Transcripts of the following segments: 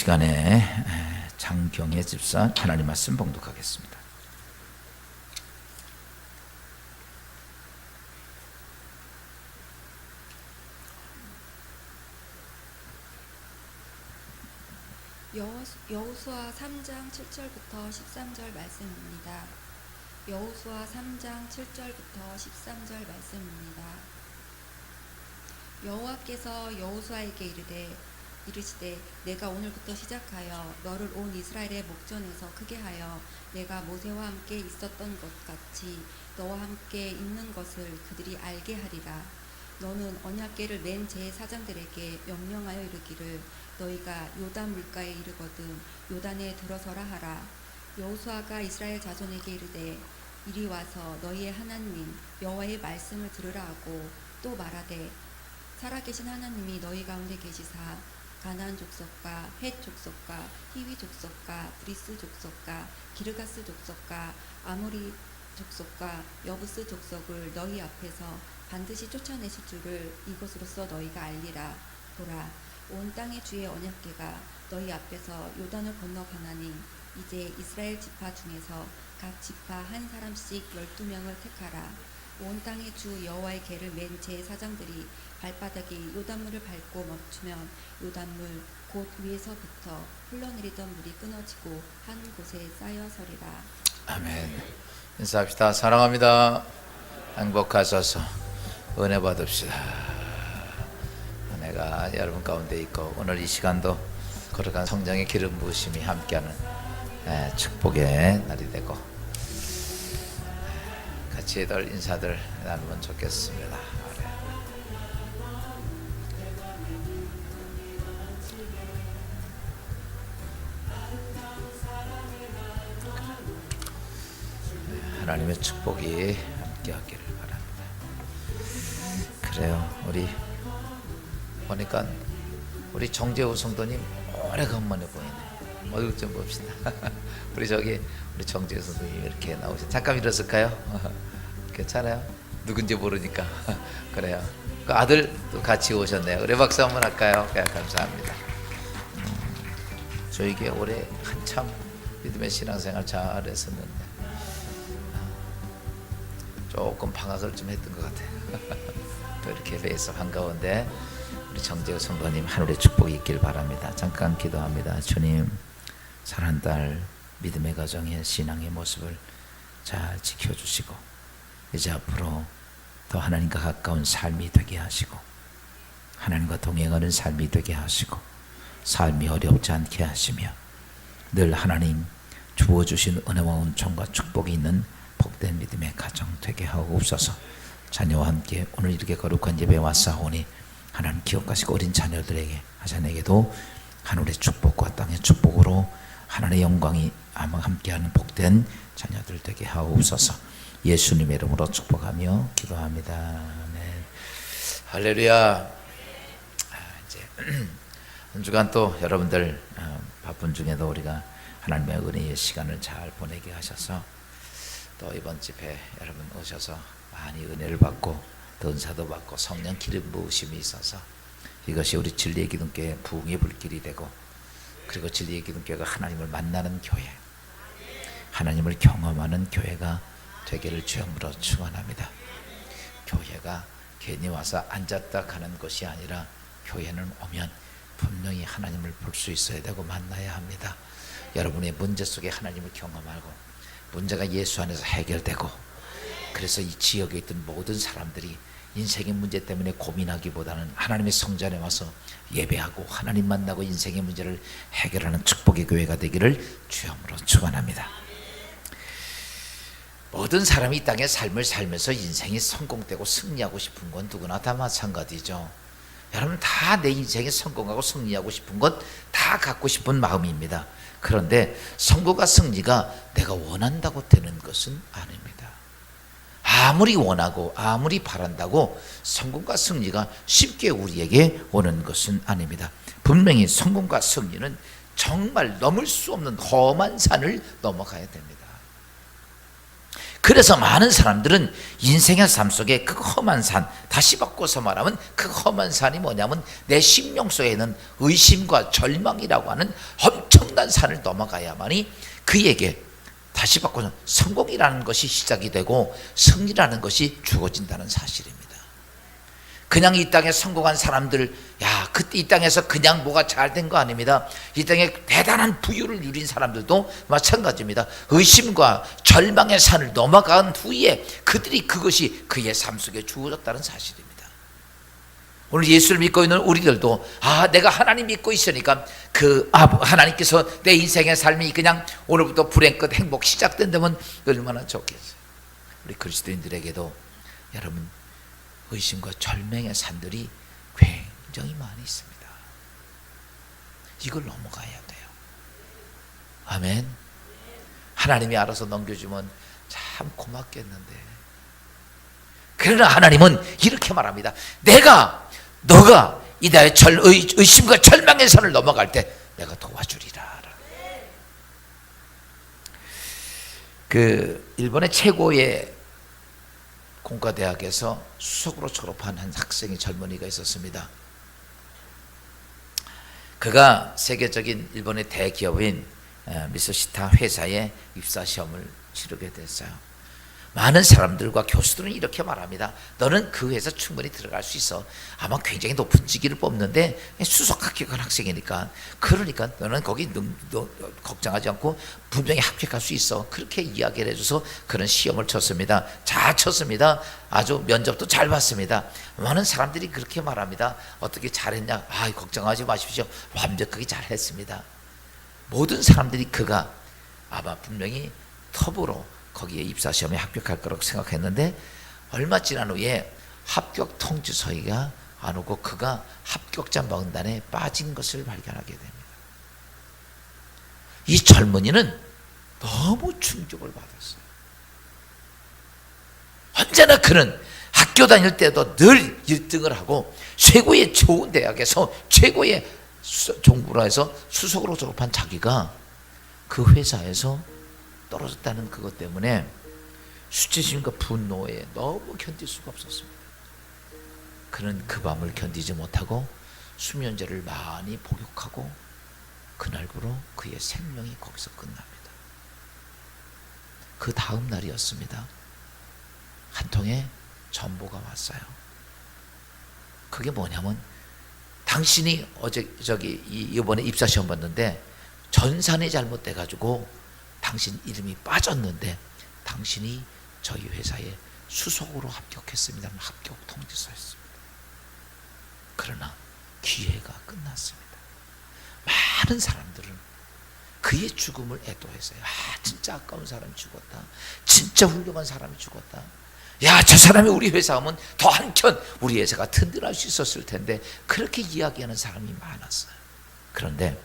시간에 장경혜 집사 하나님 말씀 봉독하겠습니다. 여호수아 3장 7절부터 13절 말씀입니다. 여호수아 3장 7절부터 13절 말씀입니다. 여호와께서 여호수아에게 이르시되 내가 오늘부터 시작하여 너를 온 이스라엘의 목전에서 크게 하여 내가 모세와 함께 있었던 것 같이 너와 함께 있는 것을 그들이 알게 하리라. 너는 언약궤를 맨 제사장들에게 명령하여 이르기를 너희가 요단 물가에 이르거든 요단에 들어서라 하라. 여호수아가 이스라엘 자손에게 이르되 이리 와서 너희의 하나님 여호와의 말씀을 들으라 하고 또 말하되 살아계신 하나님이 너희 가운데 계시사 가나안 족속과 헷 족속과 히위 족속과 브리스 족속과 기르가스 족속과 아모리 족속과 여부스 족속을 너희 앞에서 반드시 쫓아내실 줄을 이것으로써 너희가 알리라. 보라, 온 땅의 주의 언약궤가 너희 앞에서 요단을 건너가나니 이제 이스라엘 지파 중에서 각 지파 한 사람씩 12명을 택하라. 온 땅의 주 여호와의 궤를 맨 제사장들이 발바닥이 요단물을 밟고 멈추면 요단물 곧 위에서부터 흘러내리던 물이 끊어지고 한 곳에 쌓여 서리라. 아멘. 인사합시다. 사랑합니다. 행복하셔서 은혜 받읍시다. 은혜가 여러분 가운데 있고 오늘 이 시간도 거룩한 성령의 기름 부으심이 함께하는 축복의 날이 되고 같이 들 인사들 나누면 좋겠습니다. 하나님의 축복이 함께하기를 바랍니다. 그래요. 우리 보니까 우리 정재우 성도님 오래간만에 보이네. 얼굴 좀 봅시다. 우리 정재우 성도님 이렇게 나오셔. 잠깐 일었을까요? 괜찮아요? 누군지 모르니까. 그래요. 그 아들도 같이 오셨네요. 그래 박수 한번 할까요? 감사합니다. 저에게 올해 한참 믿음의 신앙생활 잘했었는데 조금 방학을 좀 했던 것 같아요. 또 이렇게 뵈서 반가운데 우리 정재우 성도님 하늘의 축복이 있길 바랍니다. 잠깐 기도합니다. 주님, 사랑하는 딸 믿음의 가정의 신앙의 모습을 잘 지켜주시고 이제 앞으로 더 하나님과 가까운 삶이 되게 하시고 하나님과 동행하는 삶이 되게 하시고 삶이 어렵지 않게 하시며 늘 하나님 주어주신 은혜와 은총과 축복이 있는 복된 믿음의 가정 되게 하옵소서. 자녀와 함께 오늘 이렇게 거룩한 예배에 왔사오니 하나님 기억하시고 어린 자녀들에게 하자에게도 하늘의 축복과 땅의 축복으로 하나님의 영광이 함께하는 복된 자녀들 되게 하옵소서. 예수님의 이름으로 축복하며 기도합니다. 네. 할렐루야. 이제 한 주간 또 여러분들 바쁜 중에도 우리가 하나님의 은혜의 시간을 잘 보내게 하셔서 또 이번 집회 여러분 오셔서 많이 은혜를 받고 또 은사도 받고 성령 기름 부으심이 있어서 이것이 우리 진리의 기둥교회 부흥의 불길이 되고 그리고 진리의 기둥교회가 하나님을 만나는 교회, 하나님을 경험하는 교회가 되기를 주님으로 축원합니다. 교회가 괜히 와서 앉았다 가는 것이 아니라 교회는 오면 분명히 하나님을 볼 수 있어야 되고 만나야 합니다. 여러분의 문제 속에 하나님을 경험하고 문제가 예수 안에서 해결되고 그래서 이 지역에 있던 모든 사람들이 인생의 문제 때문에 고민하기보다는 하나님의 성전에 와서 예배하고 하나님 만나고 인생의 문제를 해결하는 축복의 교회가 되기를 주님으로 축원합니다. 모든 사람이 이 땅의 삶을 살면서 인생이 성공되고 승리하고 싶은 건 누구나 다 마찬가지죠. 여러분 다 내 인생에 성공하고 승리하고 싶은 것 다 갖고 싶은 마음입니다. 그런데 성공과 승리가 내가 원한다고 되는 것은 아닙니다. 아무리 원하고 아무리 바란다고 성공과 승리가 쉽게 우리에게 오는 것은 아닙니다. 분명히 성공과 승리는 정말 넘을 수 없는 험한 산을 넘어가야 됩니다. 그래서 많은 사람들은 인생의 삶 속에 그 험한 산, 다시 바꿔서 말하면 그 험한 산이 뭐냐면 내 심령 속에 있는 의심과 절망이라고 하는 엄청난 산을 넘어가야만이 그에게 다시 바꿔서 성공이라는 것이 시작이 되고 승리라는 것이 주어진다는 사실입니다. 그냥 이 땅에 성공한 사람들, 야, 그때 이 땅에서 그냥 뭐가 잘 된 거 아닙니다. 이 땅에 대단한 부유를 누린 사람들도 마찬가지입니다. 의심과 절망의 산을 넘어간 후에 그들이 그것이 그의 삶 속에 주어졌다는 사실입니다. 오늘 예수를 믿고 있는 우리들도 내가 하나님 믿고 있으니까 하나님께서 내 인생의 삶이 그냥 오늘부터 불행 끝 행복 시작된다면 얼마나 좋겠어요. 우리 그리스도인들에게도 여러분 의심과 절망의 산들이 굉장히 많이 있습니다. 이걸 넘어가야 돼요. 아멘. 하나님이 알아서 넘겨주면 참 고맙겠는데, 그러나 하나님은 이렇게 말합니다. 너가 이 나의 의심과 절망의 산을 넘어갈 때 내가 도와주리라. 일본의 최고의 공과대학에서 수석으로 졸업한 한 학생이 젊은이가 있었습니다. 그가 세계적인 일본의 대기업인 미쓰시타 회사에 입사 시험을 치르게 됐어요. 많은 사람들과 교수들은 이렇게 말합니다. 너는 그 회사 충분히 들어갈 수 있어. 아마 굉장히 높은 직위를 뽑는데 수석 합격한 학생이니까, 그러니까 너는 거기 걱정하지 않고 분명히 합격할 수 있어. 그렇게 이야기를 해줘서 그런 시험을 쳤습니다. 잘 쳤습니다. 아주 면접도 잘 봤습니다. 많은 사람들이 그렇게 말합니다. 어떻게 잘했냐? 걱정하지 마십시오. 완벽하게 잘했습니다. 모든 사람들이 그가 아마 분명히 톱으로 거기에 입사 시험에 합격할 거라고 생각했는데, 얼마 지난 후에 합격 통지서가 안 오고 그가 합격자 명단에 빠진 것을 발견하게 됩니다. 이 젊은이는 너무 충격을 받았어요. 언제나 그는 학교 다닐 때도 늘 1등을 하고 최고의 좋은 대학에서 최고의 종부로 해서 수석으로 졸업한 자기가 그 회사에서 떨어졌다는 그것 때문에 수치심과 분노에 너무 견딜 수가 없었습니다. 그는 그 밤을 견디지 못하고 수면제를 많이 복용하고 그날부로 그의 생명이 거기서 끝납니다. 그 다음 날이었습니다. 한 통의 전보가 왔어요. 그게 뭐냐면, 당신이 이번에 입사 시험 봤는데 전산이 잘못돼 가지고 당신 이름이 빠졌는데 당신이 저희 회사에 수석으로 합격했습니다. 합격 통지서였습니다. 그러나 기회가 끝났습니다. 많은 사람들은 그의 죽음을 애도했어요. 진짜 아까운 사람이 죽었다. 진짜 훌륭한 사람이 죽었다. 야, 저 사람이 우리 회사 오면 더 한켠 우리 회사가 든든할 수 있었을 텐데, 그렇게 이야기하는 사람이 많았어요. 그런데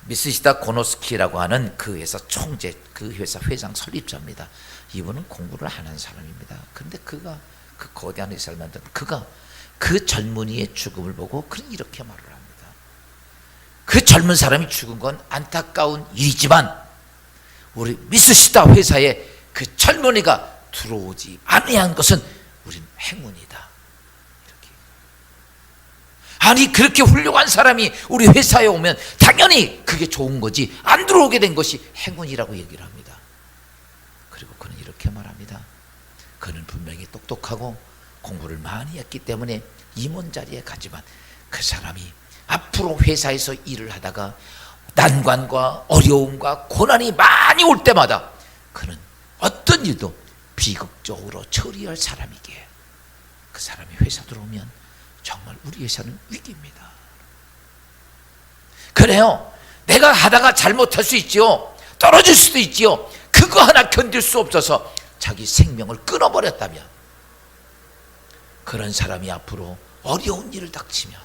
미쓰시타 고노스키라고 하는 그 회사 총재, 그 회사 회장 설립자입니다. 이분은 공부를 안 한 사람입니다. 그런데 그가 그 거대한 회사를 만든 그가 그 젊은이의 죽음을 보고 그는 이렇게 말을 합니다. 그 젊은 사람이 죽은 건 안타까운 일이지만 우리 미쓰시타 회사에 그 젊은이가 들어오지 아니한 것은 우린 행운이다. 아니, 그렇게 훌륭한 사람이 우리 회사에 오면 당연히 그게 좋은 거지, 안 들어오게 된 것이 행운이라고 얘기를 합니다. 그리고 그는 이렇게 말합니다. 그는 분명히 똑똑하고 공부를 많이 했기 때문에 임원 자리에 가지만 그 사람이 앞으로 회사에서 일을 하다가 난관과 어려움과 고난이 많이 올 때마다 그는 어떤 일도 비극적으로 처리할 사람이기에 그 사람이 회사 들어오면 정말 우리 회사는 위기입니다. 그래요. 내가 하다가 잘못할 수 있지요. 떨어질 수도 있지요. 그거 하나 견딜 수 없어서 자기 생명을 끊어버렸다면, 그런 사람이 앞으로 어려운 일을 닥치면,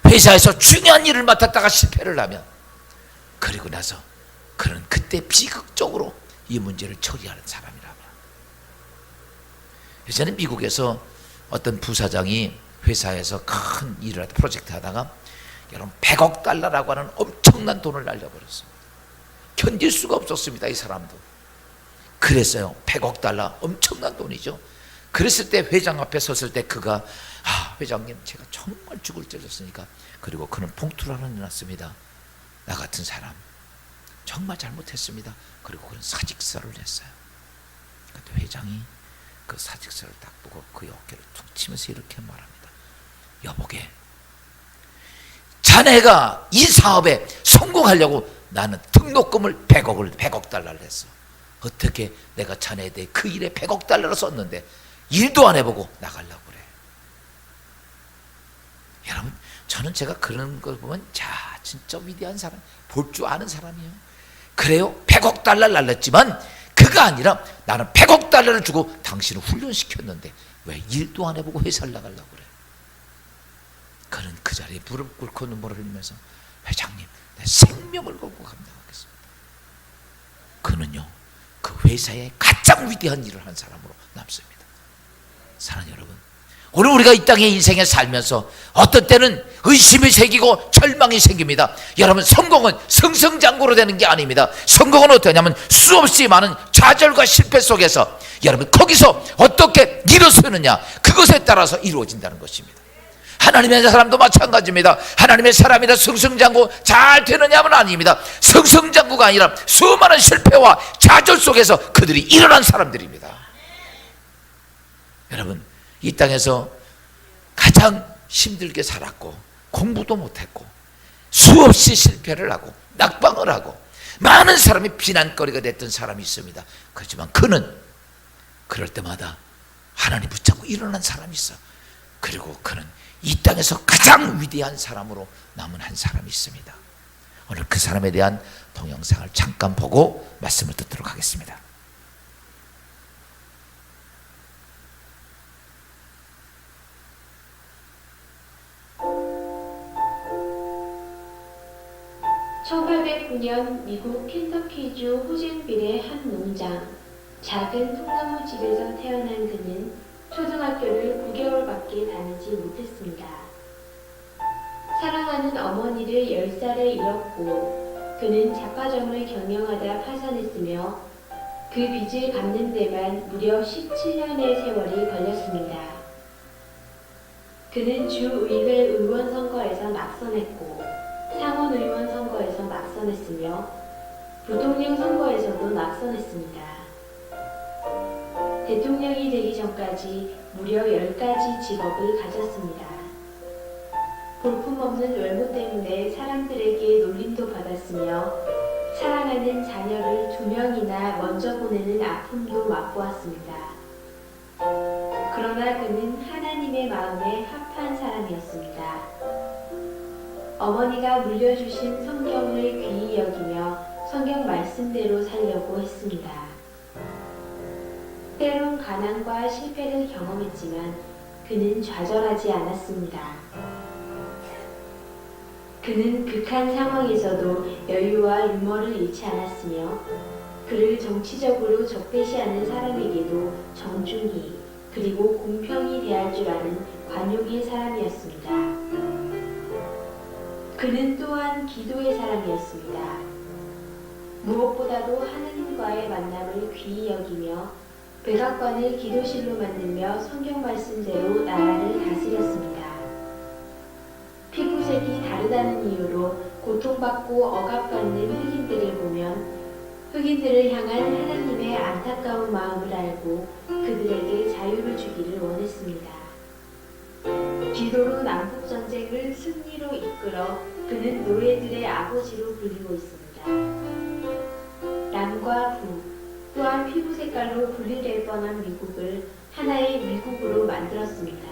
회사에서 중요한 일을 맡았다가 실패를 하면, 그리고 나서 그는 그때 비극적으로 이 문제를 처리하는 사람이라면, 예전에 미국에서 어떤 부사장이 회사에서 큰 일을 하다 프로젝트 하다가 여러분 100억 달러라고 하는 엄청난 돈을 날려버렸습니다. 견딜 수가 없었습니다. 이 사람도 그랬어요. 100억 달러, 엄청난 돈이죠. 그랬을 때 회장 앞에 섰을 때 그가 회장님 제가 정말 죽을 째졌으니까, 그리고 그는 봉투를 하나 내놨습니다. 나 같은 사람 정말 잘못했습니다. 그리고 그는 사직서를 냈어요. 그때 회장이 그 사직서를 딱 보고 그의 어깨를 툭 치면서 이렇게 말합니다. 여보게, 자네가 이 사업에 성공하려고 나는 등록금을 100억 달러를 냈어. 어떻게 내가 자네에 대해 그 일에 100억 달러를 썼는데 일도 안 해보고 나가려고 그래. 여러분, 저는 제가 그런 걸 보면 진짜 위대한 사람, 볼 줄 아는 사람이에요. 그래요, 100억 달러를 날렸지만 그가 아니라 나는 100억 달러를 주고 당신을 훈련시켰는데 왜 일도 안 해보고 회사를 나가려고 그래. 그는 그 자리에 무릎 꿇고 눈물을 흘리면서 회장님, 내 생명을 걸고 감당하겠습니다. 그는요, 그 회사에 가장 위대한 일을 한 사람으로 남습니다. 사랑하는 여러분, 오늘 우리가 이 땅의 인생에 살면서 어떤 때는 의심이 생기고 절망이 생깁니다. 여러분, 성공은 승승장구로 되는 게 아닙니다. 성공은 어떠냐면 수없이 많은 좌절과 실패 속에서 여러분 거기서 어떻게 일어서느냐, 그것에 따라서 이루어진다는 것입니다. 하나님의 사람도 마찬가지입니다. 하나님의 사람이라 승승장구 잘 되느냐면 아닙니다. 승승장구가 아니라 수많은 실패와 좌절 속에서 그들이 일어난 사람들입니다. 여러분, 이 땅에서 가장 힘들게 살았고 공부도 못했고 수없이 실패를 하고 낙방을 하고 많은 사람이 비난거리가 됐던 사람이 있습니다. 그렇지만 그는 그럴 때마다 하나님 붙잡고 일어난 사람이 있어. 그리고 그는 이 땅에서 가장 위대한 사람으로 남은 한 사람이 있습니다. 오늘 그 사람에 대한 동영상을 잠깐 보고 말씀을 듣도록 하겠습니다. (1809년) 미국 켄터키주 호젠빌의 한 농장, 작은 통나무 집에서 태어난 그는 초등학교를 9개월밖에 다니지 못했습니다. 사랑하는 어머니를 10살에 잃었고 그는 잡화점을 경영하다 파산했으며 그 빚을 갚는 데만 무려 17년의 세월이 걸렸습니다. 그는 주의회 의원 선거에서 낙선했고 상원의원 선거에서 낙선했으며 부통령 선거에서도 낙선했습니다. 대통령이 되기 전까지 무려 10가지 직업을 가졌습니다. 볼품없는 외모 때문에 사람들에게 놀림도 받았으며 사랑하는 자녀를 2명이나 먼저 보내는 아픔도 맛보았습니다. 그러나 그는 하나님의 마음에 합한 사람이었습니다. 어머니가 물려주신 성경을 귀히 여기며 성경 말씀대로 살려고 했습니다. 때론 가난과 실패를 경험했지만 그는 좌절하지 않았습니다. 그는 극한 상황에서도 여유와 유머를 잃지 않았으며 그를 정치적으로 적대시하는 사람에게도 정중히 그리고 공평히 대할 줄 아는 관용의 사람이었습니다. 그는 또한 기도의 사람이었습니다. 무엇보다도 하나님과의 만남을 귀히 여기며 백악관을 기도실로 만들며 성경 말씀대로 나라를 다스렸습니다. 피부색이 다르다는 이유로 고통받고 억압받는 흑인들을 보면 흑인들을 향한 하나님의 안타까운 마음을 알고 그들에게 자유를 주기를 원했습니다. 기도로 남북전쟁을 승리로 이끌어 그는 노예들의 아버지로 불리고 있습니다. 남과 북, 또한 피부 색깔로 분리될 뻔한 미국을 하나의 미국으로 만들었습니다.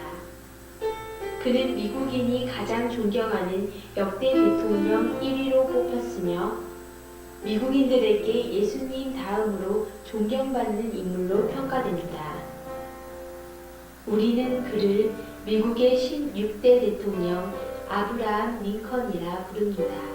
그는 미국인이 가장 존경하는 역대 대통령 1위로 뽑혔으며 미국인들에게 예수님 다음으로 존경받는 인물로 평가됩니다. 우리는 그를 미국의 16대 대통령 아브라함 링컨이라 부릅니다.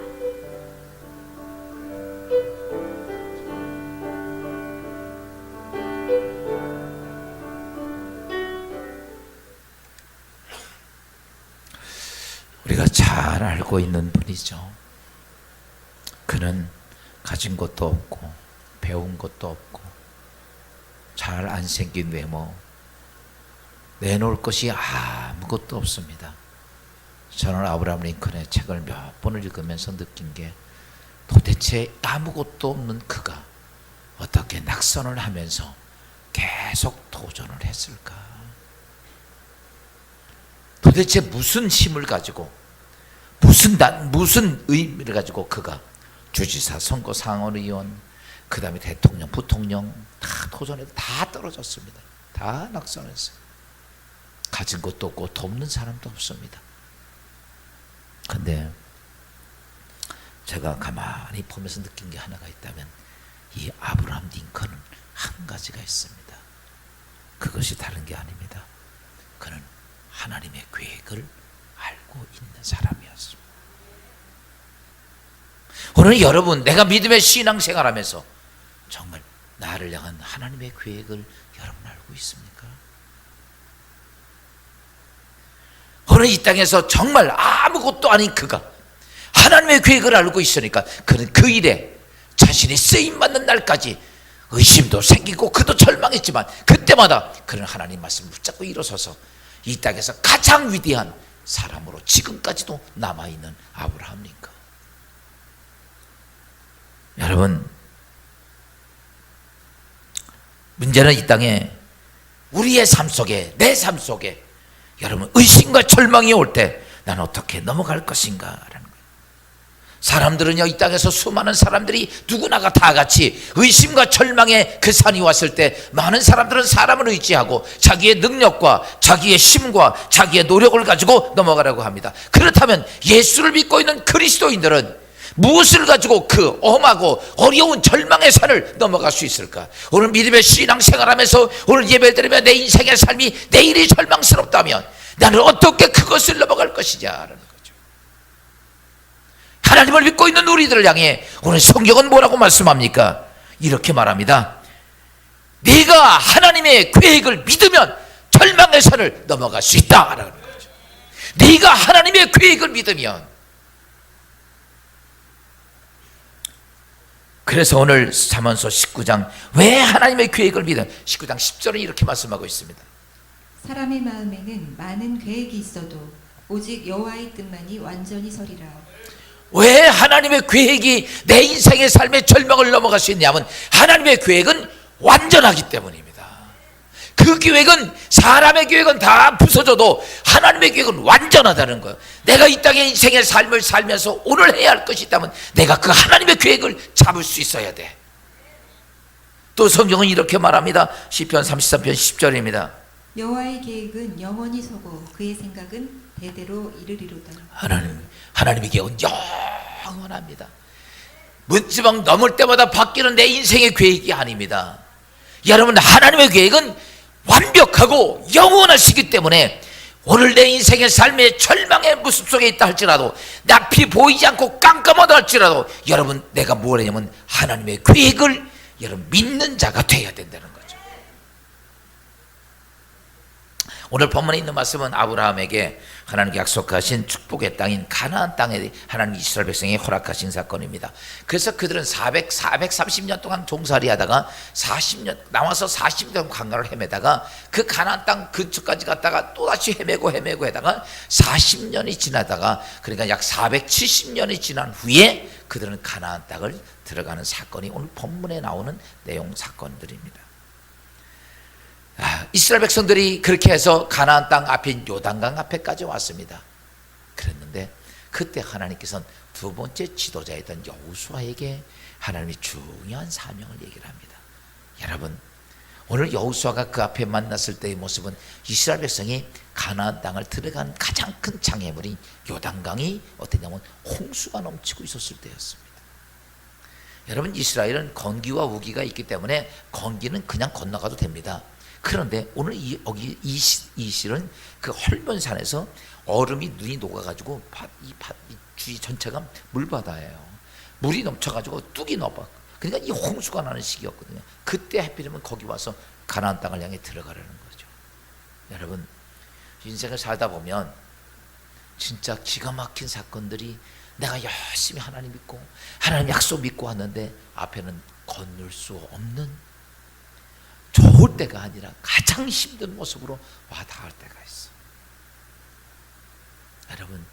우리가 잘 알고 있는 분이죠. 그는 가진 것도 없고 배운 것도 없고 잘 안 생긴 외모, 내놓을 것이 아무것도 없습니다. 저는 아브라함 링컨의 책을 몇 번을 읽으면서 느낀 게 도대체 아무것도 없는 그가 어떻게 낙선을 하면서 계속 도전을 했을까? 도대체 무슨 힘을 가지고 무슨 의미를 가지고 그가 주지사, 선거, 상원의원, 그 다음에 대통령, 부통령 다 도전해도 다 떨어졌습니다. 다 낙선했어요. 가진 것도 없고 돕는 사람도 없습니다. 근데 제가 가만히 보면서 느낀 게 하나가 있다면 이 아브라함 링컨은 한 가지가 있습니다. 그것이 다른 게 아닙니다. 그는 하나님의 계획을 알고 있는 사람이었습니다. 오늘 여러분, 내가 믿음의 신앙생활하면서 정말 나를 향한 하나님의 계획을 여러분 알고 있습니까? 오늘 이 땅에서 정말 아무것도 아닌 그가 하나님의 계획을 알고 있으니까 그는 그 일에 자신이 쓰임받는 날까지 의심도 생기고 그도 절망했지만 그때마다 그는 하나님 말씀을 붙잡고 일어서서 이 땅에서 가장 위대한 사람으로 지금까지도 남아있는 아브라함 링컨. 여러분, 문제는 이 땅에 우리의 삶 속에, 내 삶 속에 여러분 의심과 절망이 올 때 난 어떻게 넘어갈 것인가 라는 거예요. 사람들은요, 이 땅에서 수많은 사람들이 누구나가 다 같이 의심과 절망의 그 산이 왔을 때 많은 사람들은 사람을 의지하고 자기의 능력과 자기의 힘과 자기의 노력을 가지고 넘어가라고 합니다. 그렇다면 예수를 믿고 있는 그리스도인들은 무엇을 가지고 그 엄하고 어려운 절망의 산을 넘어갈 수 있을까? 오늘 믿음의 신앙생활하면서 오늘 예배드리며 내 인생의 삶이 내일이 절망스럽다면 나는 어떻게 그것을 넘어갈 것이냐라는 거죠. 하나님을 믿고 있는 우리들을 향해 오늘 성경은 뭐라고 말씀합니까? 이렇게 말합니다. 네가 하나님의 계획을 믿으면 절망의 산을 넘어갈 수 있다라는 거죠. 네가 하나님의 계획을 믿으면. 그래서 오늘 잠언서 19장 왜 하나님의 계획을 믿는 19장 10절은 이렇게 말씀하고 있습니다. 사람의 마음에는 많은 계획이 있어도 오직 여호와의 뜻만이 완전히 서리라. 왜 하나님의 계획이 내 인생의 삶의 절망을 넘어갈 수 있냐면 하나님의 계획은 완전하기 때문입니다. 그 계획은, 사람의 계획은 다 부서져도 하나님의 계획은 완전하다는 거예요. 내가 이 땅의 인생의 삶을 살면서 오늘 해야 할 것이 있다면 내가 그 하나님의 계획을 잡을 수 있어야 돼. 또 성경은 이렇게 말합니다. 시편 33편 10절입니다. 여호와의 계획은 영원히 서고 그의 생각은 대대로 이르리로다. 하나님의 계획은 영원합니다. 문지방 넘을 때마다 바뀌는 내 인생의 계획이 아닙니다. 여러분, 하나님의 계획은 완벽하고 영원하시기 때문에 오늘 내 인생의 삶의 절망의 모습 속에 있다 할지라도, 앞이 보이지 않고 깜깜하다 할지라도 여러분, 내가 뭘 하냐면 하나님의 계획을 여러분 믿는 자가 되어야 된다는 거죠. 오늘 본문에 있는 말씀은 아브라함에게 하나님께 약속하신 축복의 땅인 가나안 땅에 하나님 이스라엘 백성에 허락하신 사건입니다. 그래서 그들은 430년 동안 종살이 하다가 40년 나와서 40년 광야를 헤매다가 그 가나안 땅 근처까지 갔다가 또다시 헤매고 하다가 40년이 지나다가, 그러니까 약 470년이 지난 후에 그들은 가나안 땅을 들어가는 사건이 오늘 본문에 나오는 내용 사건들입니다. 이스라엘 백성들이 그렇게 해서 가나안 땅 앞인 요단강 앞에까지 왔습니다. 그랬는데 그때 하나님께서는 두 번째 지도자였던 여호수아에게 하나님이 중요한 사명을 얘기를 합니다. 여러분, 오늘 여호수아가 그 앞에 만났을 때의 모습은 이스라엘 백성이 가나안 땅을 들어간 가장 큰 장애물인 요단강이 어땠냐면 홍수가 넘치고 있었을 때였습니다. 여러분, 이스라엘은 건기와 우기가 있기 때문에 건기는 그냥 건너가도 됩니다. 그런데 오늘 이 실은 그 헐면산에서 얼음이 눈이 녹아가지고 이 주위 전체가 물바다예요. 물이 넘쳐가지고 뚝이 넘어. 그러니까 이 홍수가 나는 시기였거든요. 그때 하필이면 거기 와서 가나안 땅을 향해 들어가려는 거죠. 여러분, 인생을 살다 보면 진짜 기가 막힌 사건들이, 내가 열심히 하나님 믿고 하나님 약속 믿고 왔는데 앞에는 건널 수 없는 좋을 때가 아니라 가장 힘든 모습으로 와 닿을 때가 있어. 여러분,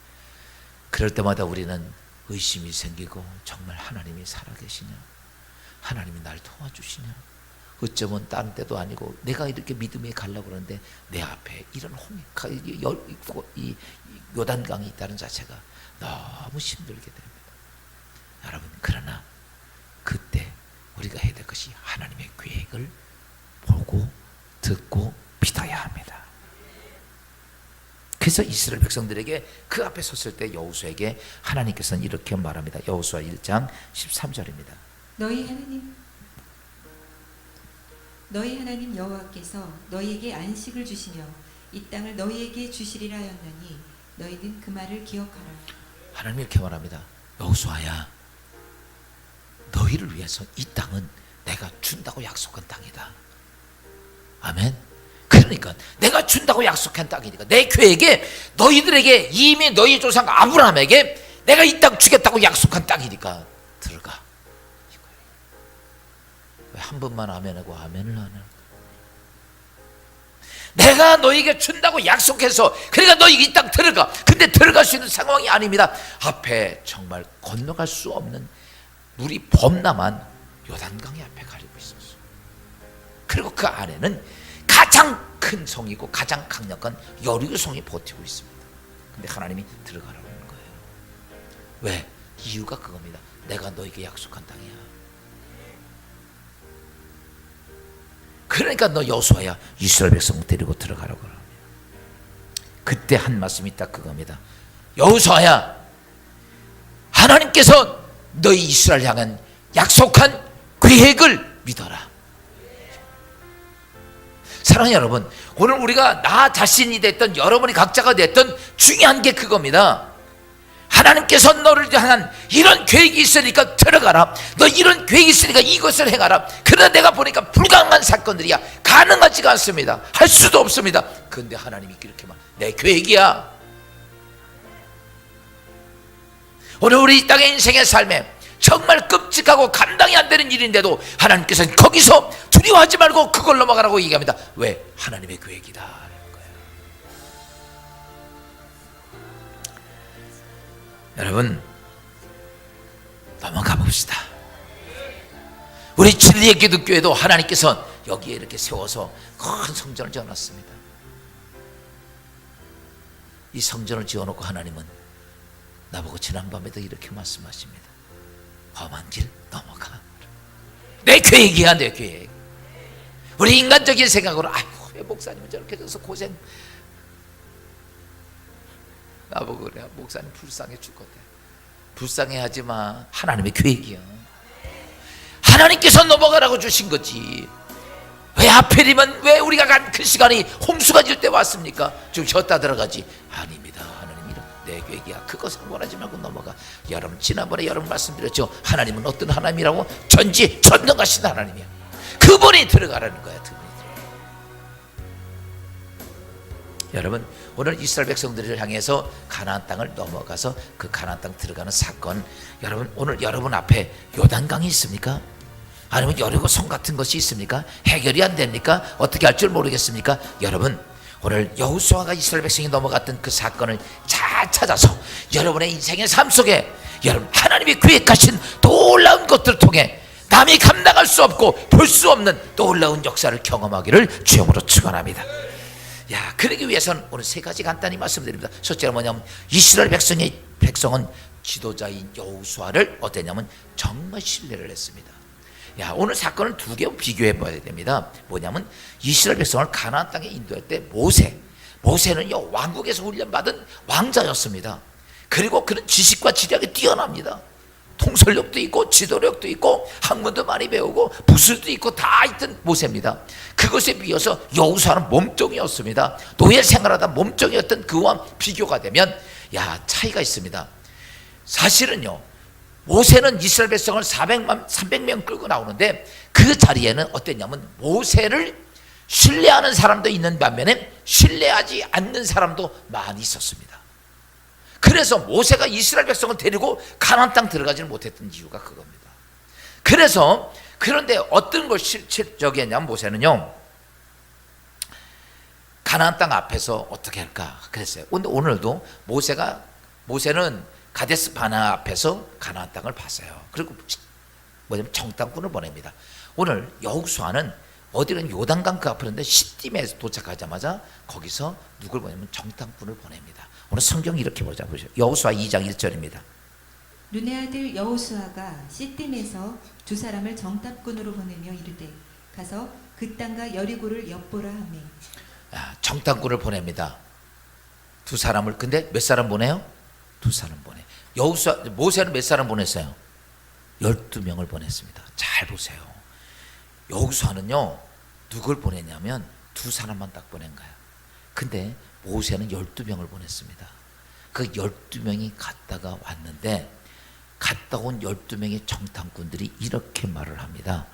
그럴 때마다 우리는 의심이 생기고, 정말 하나님이 살아계시냐, 하나님이 날 도와주시냐, 어쩌면 다른 때도 아니고 내가 이렇게 믿음에 가려고 그러는데 내 앞에 이런 이 요단강이 있다는 자체가 너무 힘들게 됩니다. 여러분, 그러나 그때 우리가 해야 될 것이 하나님의 계획을 보고 듣고 믿어야 합니다. 그래서 이스라엘 백성들에게 그 앞에 섰을 때 여호수아에게 하나님께서는 이렇게 말합니다. 여호수아 1장 13절입니다. 너희 하나님 여호와께서 너희에게 안식을 주시며 이 땅을 너희에게 주시리라 하였나니 너희는 그 말을 기억하라. 하나님이 이렇게 말합니다. 여호수아야, 너희를 위해서 이 땅은 내가 준다고 약속한 땅이다. 아멘. 그러니까 내가 준다고 약속한 땅이니까 내 계획에 너희들에게 이미 너희 조상 아브라함에게 내가 이 땅 주겠다고 약속한 땅이니까 들어가. 왜 한 번만 아멘하고 아멘을 안 할까? 내가 너희에게 준다고 약속해서 그러니까 너희 이 땅 들어가. 근데 들어갈 수 있는 상황이 아닙니다. 앞에 정말 건너갈 수 없는 물이 범람한 요단강의 앞에 가리고 있었어. 그리고 그 안에는 가장 큰 성이고 가장 강력한 여리고성이 버티고 있습니다. 근데 하나님이 들어가라고 하는 거예요. 왜? 이유가 그겁니다. 내가 너에게 약속한 땅이야. 그러니까 너 여호수아야, 이스라엘 백성 데리고 들어가라고 합니다. 그때 한 말씀이 딱 그겁니다. 여호수아야, 하나님께서 너희 이스라엘 향한 약속한 계획을 믿어라. 사랑하는 여러분, 오늘 우리가 나 자신이 됐던 여러분이 각자가 됐던 중요한 게 그겁니다. 하나님께서 너를 향한 이런 계획이 있으니까 들어가라. 너 이런 계획이 있으니까 이것을 행하라. 그러나 내가 보니까 불가능한 사건들이야. 가능하지가 않습니다. 할 수도 없습니다. 그런데 하나님이 이렇게 말, 내 계획이야. 오늘 우리 이 땅의 인생의 삶에 정말 끔찍하고 감당이 안 되는 일인데도 하나님께서는 거기서 두려워하지 말고 그걸 넘어가라고 얘기합니다. 왜? 하나님의 계획이다 라는 거예요. 여러분, 넘어가 봅시다. 우리 진리의 기독교회도 하나님께서 여기에 이렇게 세워서 큰 성전을 지어놨습니다. 이 성전을 지어놓고 하나님은 나보고 지난밤에도 이렇게 말씀하십니다. 험한 길 넘어가. 내 계획이야, 내 계획. 우리 인간적인 생각으로 아이고, 왜 목사님은 저렇게 돼서 고생. 나보고 그래, 목사님 불쌍해 죽겠대. 불쌍해하지 마. 하나님의 계획이야. 하나님께서 넘어가라고 주신 거지. 왜 하필이면 왜 우리가 간 그 시간이 홍수가 질 때 왔습니까? 좀 쉬었다 들어가지. 아닙니다. 하나님 이런 내 계획이야. 그거 상관하지 말고 넘어가. 여러분, 지난번에 여러분 말씀드렸죠. 하나님은 어떤 하나님이라고? 전지 전능하신 하나님이야. 그분이 들어가라는 거야. 그분이 들어가. 여러분, 오늘 이스라엘 백성들을 향해서 가나안 땅을 넘어가서 그 가나안 땅 들어가는 사건, 여러분, 오늘 여러분 앞에 요단강이 있습니까? 아니면 여리고성 같은 것이 있습니까? 해결이 안 됩니까? 어떻게 할 줄 모르겠습니까? 여러분, 오늘 여호수아가 이스라엘 백성이 넘어갔던 그 사건을 잘 찾아서 여러분의 인생의 삶 속에 여러분 하나님이 계획하신 놀라운 것들을 통해 남이 감당할 수 없고 볼 수 없는 놀라운 역사를 경험하기를 주님으로 축원합니다. 야, 그러기 위해서는 오늘 세 가지 간단히 말씀드립니다. 첫째는 뭐냐면 이스라엘 백성은 지도자인 여호수아를 어땠냐면 정말 신뢰를 했습니다. 야, 오늘 사건을 두 개 비교해 봐야 됩니다. 뭐냐면 이스라엘 백성을 가나안 땅에 인도할 때 모세는요 왕국에서 훈련받은 왕자였습니다. 그리고 그런 지식과 지략이 뛰어납니다. 통솔력도 있고 지도력도 있고 학문도 많이 배우고 부술도 있고 다 있던 모세입니다. 그것에 비해서 여호수아는 몸종이었습니다. 노예 생활하다 몸종이었던 그와 비교가 되면 야, 차이가 있습니다. 사실은요, 모세는 이스라엘 백성을 300명 끌고 나오는데 그 자리에는 어땠냐면 모세를 신뢰하는 사람도 있는 반면에 신뢰하지 않는 사람도 많이 있었습니다. 그래서 모세가 이스라엘 백성을 데리고 가나안 땅 들어가지는 못했던 이유가 그겁니다. 그래서 그런데 어떤 걸 실질적이었냐면 모세는요, 가나안 땅 앞에서 어떻게 할까 그랬어요. 근데 오늘도 모세는 가데스 바네아 앞에서 가나안 땅을 봤어요. 그리고 뭐냐면 정탐꾼을 보냅니다. 오늘 여호수아는 어디는 요단강 그 앞으로인데 시딤에 도착하자마자 거기서 누굴 보내면 정탐꾼을 보냅니다. 오늘 성경 이렇게 보세요. 여호수아 2장 1절입니다. 눈의 아들 여호수아가 시딤에서 두 사람을 정탐꾼으로 보내며 이르되 가서 그 땅과 여리고를 엿보라 하매. 정탐꾼을 보냅니다. 두 사람을. 근데 몇 사람 보내요? 두 사람 보내. 모세는 몇 사람 보냈어요? 12명을 보냈습니다. 잘 보세요. 여호수아는요, 누굴 보냈냐면 두 사람만 딱 보낸 거야. 근데 모세는 12명을 보냈습니다. 그 12명이 갔다가 왔는데 갔다 온 12명의 정탐꾼들이 이렇게 말을 합니다.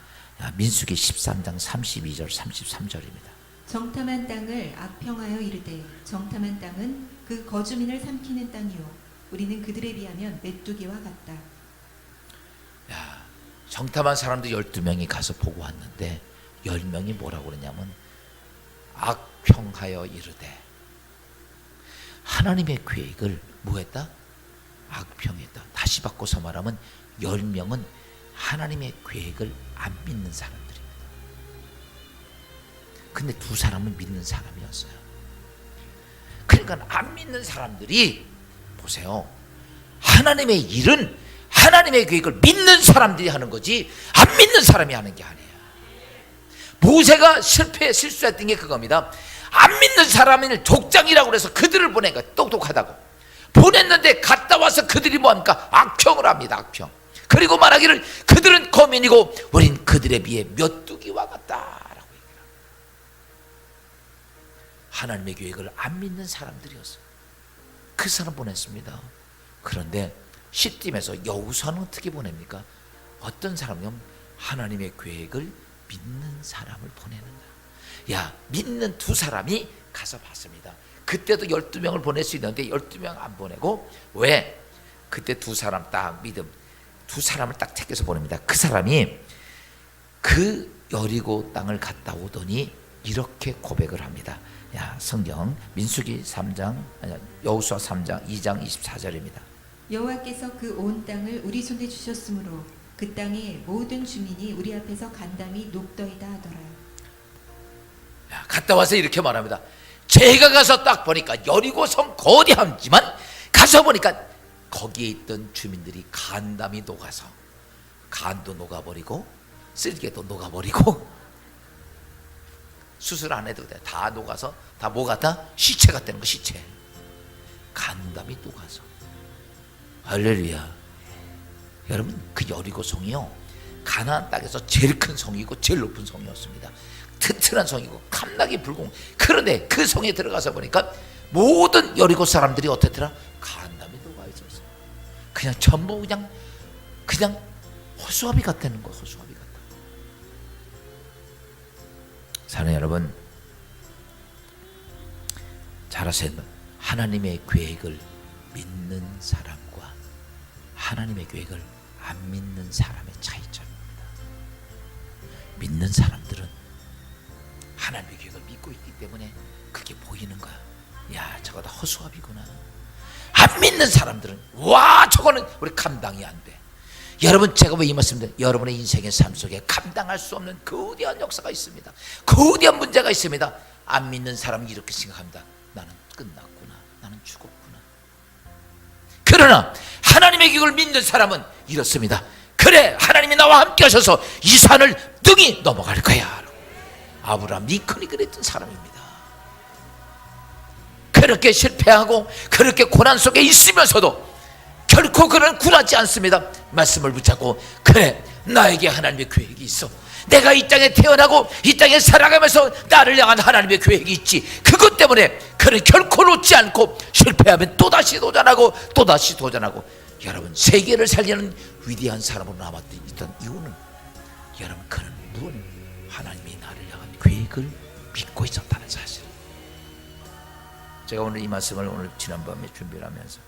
민수기 13장 32절 33절입니다. 정탐한 땅을 악평하여 이르되 정탐한 땅은 그 거주민을 삼키는 땅이요 우리는 그들에 비하면 메뚜기와 같다. 정탐한 사람들 12명이 가서 보고 왔는데 10명이 뭐라고 그러냐면 악평하여 이르되, 하나님의 계획을 뭐했다? 악평했다. 다시 바꿔서 말하면 10명은 하나님의 계획을 안 믿는 사람들입니다. 근데 두 사람은 믿는 사람이었어요. 그러니까 안 믿는 사람들이 보세요, 하나님의 일은 하나님의 계획을 믿는 사람들이 하는 거지 안 믿는 사람이 하는 게 아니에요. 모세가 실수했던 게 그겁니다. 안 믿는 사람을 족장이라고 해서 그들을 보낸 거야. 똑똑하다고 보냈는데 갔다 와서 그들이 뭐합니까? 악평을 합니다. 악평. 그리고 말하기를 그들은 거민이고 우린 그들에 비해 메뚜기와 같다라고 얘기해요. 하나님의 계획을 안 믿는 사람들이었어요. 그 사람 보냈습니다. 그런데 시딤에서 여호수아는 어떻게 보냅니까? 어떤 사람이면 하나님의 계획을 믿는 사람을 보내는 거야. 야, 믿는 두 사람이 가서 봤습니다. 그때도 12명을 보낼 수 있는데 12명 안 보내고, 왜? 그때 두 사람 딱 믿음, 두 사람을 딱 택해서 보냅니다. 그 사람이 그 여리고 땅을 갔다 오더니 이렇게 고백을 합니다. 야, 성경 민수기 3장, 여호수아 3장 2장 24절입니다. 여호와께서 그 온 땅을 우리 손에 주셨으므로 그 땅의 모든 주민이 우리 앞에서 간담이 녹더이다 하더라. 야, 갔다 와서 이렇게 말합니다. 제가 가서 딱 보니까 여리고성 거대하지만 가서 보니까 거기에 있던 주민들이 간담이 녹아서 간도 녹아버리고 쓸개도 녹아버리고 수술 안 해도 돼. 다 녹아서 다 뭐 같아? 시체 같다는 거. 시체. 간담이 녹아서. 할렐루야. 여러분, 그 여리고성이요, 가나안 땅에서 제일 큰 성이고 제일 높은 성이었습니다. 튼튼한 성이고 캄나기 불공. 그런데 그 성에 들어가서 보니까 모든 여리고 사람들이 어떻더라? 간담이 녹아 있었어요. 그냥 전부 그냥 허수아비 같다는 거. 허수아비 같다. 사랑하는 여러분, 잘 아세요. 하나님의 계획을 믿는 사람과 하나님의 계획을 안 믿는 사람의 차이점입니다. 믿는 사람들은 하나님의 계획을 믿고 있기 때문에 그게 보이는 거야. 야, 저거 다 허수아비구나. 안 믿는 사람들은 와, 저거는 우리 감당이 안 돼. 여러분, 제가 왜 이 말씀드려요? 여러분의 인생의 삶 속에 감당할 수 없는 거대한 역사가 있습니다. 거대한 문제가 있습니다. 안 믿는 사람이 이렇게 생각합니다. 나는 끝났구나. 나는 죽었구나. 그러나 하나님의 계획을 믿는 사람은 이렇습니다. 그래, 하나님이 나와 함께 하셔서 이 산을 능히 넘어갈 거야. 아브라함 링컨이 그랬던 사람입니다. 그렇게 실패하고 그렇게 고난 속에 있으면서도 결코 그는 굴하지 않습니다. 말씀을 붙잡고, 그래, 나에게 하나님의 계획이 있어. 내가 이 땅에 태어나고 이 땅에 살아가면서 나를 향한 하나님의 계획이 있지. 그것 때문에 그는 결코 놓지 않고 실패하면 또다시 도전하고 또다시 도전하고, 여러분, 세계를 살리는 위대한 사람으로 남았던 이유는, 여러분, 그는 무언 하나님이 나를 향한 계획을 믿고 있었다는 사실. 제가 오늘 이 말씀을 오늘 지난밤에 준비를 하면서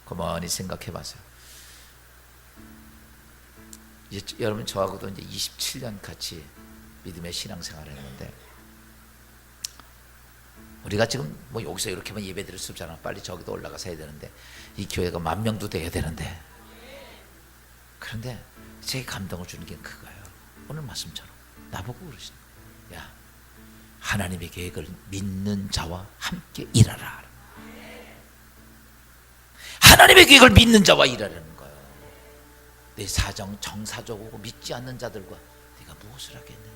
가만히 생각해 봤어요. 이제 여러분 저하고도 이제 27년 같이 믿음의 신앙생활을 했는데 우리가 지금 뭐 여기서 이렇게만 예배드릴 수 없잖아. 빨리 저기도 올라가서 해야 되는데 이 교회가 10,000명도 돼야 되는데 그런데 제 감동을 주는 게 그거예요. 오늘 말씀처럼 나보고 그러시는 거예요. 야, 하나님의 계획을 믿는 자와 함께 일하라. 하나님의 계획을 믿는 자와 일하라는 거예요. 내 사정 정사적이고 믿지 않는 자들과 네가 무엇을 하겠느냐.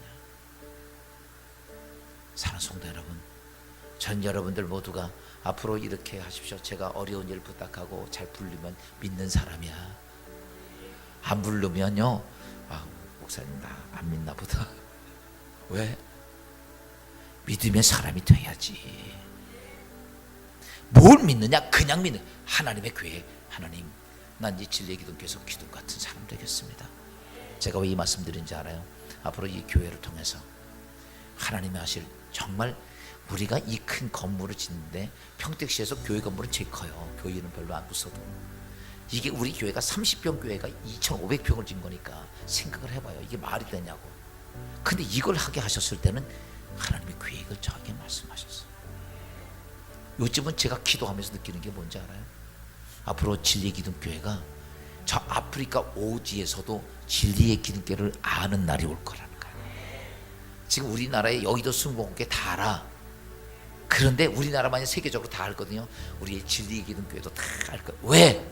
사랑하는 성도 여러분, 전 여러분들 모두가 앞으로 이렇게 하십시오. 제가 어려운 일 부탁하고 잘 부르면 믿는 사람이야. 안 부르면요, 아, 목사님 나 안 믿나 보다. 왜? 믿음의 사람이 돼야지. 뭘 믿느냐? 그냥 믿는 하나님의 교회. 하나님, 난 이 진리의 기도께서 기둥 같은 사람 되겠습니다. 제가 왜 이 말씀 드린지 알아요? 앞으로 이 교회를 통해서 하나님이 하실, 정말 우리가 이 큰 건물을 짓는데 평택시에서 교회 건물은 제일 커요. 교회는 별로 안 부서도. 이게 우리 교회가 30평 교회가 2,500평을 짓는 거니까 생각을 해봐요. 이게 말이 되냐고. 근데 이걸 하게 하셨을 때는 하나님의 계획을 저에게 말씀하셨어요. 요즘은 제가 기도하면서 느끼는 게 뭔지 알아요? 앞으로 진리의 기둥교회가 저 아프리카 오지에서도 진리의 기둥교회를 아는 날이 올 거라는 거예요. 지금 우리나라에 여의도 승복교회 다 알아. 그런데 우리나라만이 세계적으로 다 알거든요. 우리의 진리의 기둥교회도 다 알 거예요. 왜?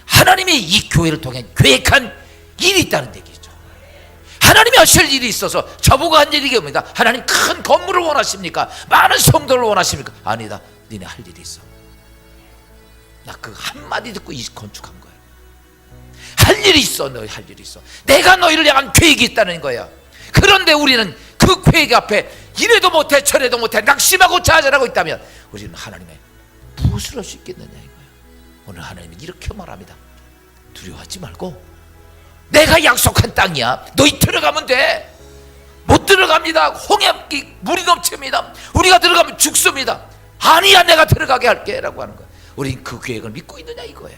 하나님이 이 교회를 통해 계획한 일이 있다는 얘기죠. 하나님이 하실 일이 있어서 저보고 한 일이 뭡니까? 하나님 큰 건물을 원하십니까? 많은 성도를 원하십니까? 아니다. 니네 할 일이 있어. 나 그 한마디 듣고 이 건축한 거야. 할 일이 있어. 너희 할 일이 있어. 내가 너희를 향한 계획이 있다는 거야. 그런데 우리는 그 계획 앞에 이래도 못해 저래도 못해 낙심하고 좌절하고 있다면 우리는 하나님의 무엇을 할 수 있겠느냐 이거야. 오늘 하나님이 이렇게 말합니다. 두려워하지 말고 내가 약속한 땅이야. 너희 들어가면 돼. 못 들어갑니다. 홍해물이 물이 넘칩니다. 우리가 들어가면 죽습니다. 아니야, 내가 들어가게 할게 라고 하는 거야. 우린 그 계획을 믿고 있느냐 이거예요.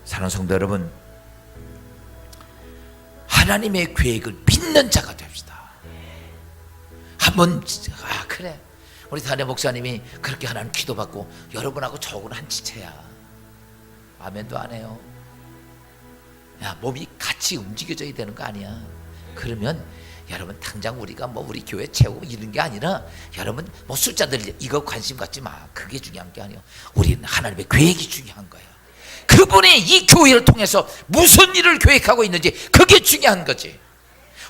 사랑하는 성도 여러분, 하나님의 계획을 믿는 자가 됩시다. 한번 그래, 우리 단회 목사님이 그렇게 하나님 기도받고 여러분하고 저하고는 한 지체야. 아멘도 안 해요. 야, 몸이 같이 움직여져야 되는 거 아니야. 그러면 여러분 당장 우리가 뭐 우리 교회 채우고 이런 게 아니라 여러분 뭐 숫자들 이거 관심 갖지 마. 그게 중요한 게 아니에요. 우리는 하나님의 계획이 중요한 거야. 그분이 이 교회를 통해서 무슨 일을 계획하고 있는지 그게 중요한 거지.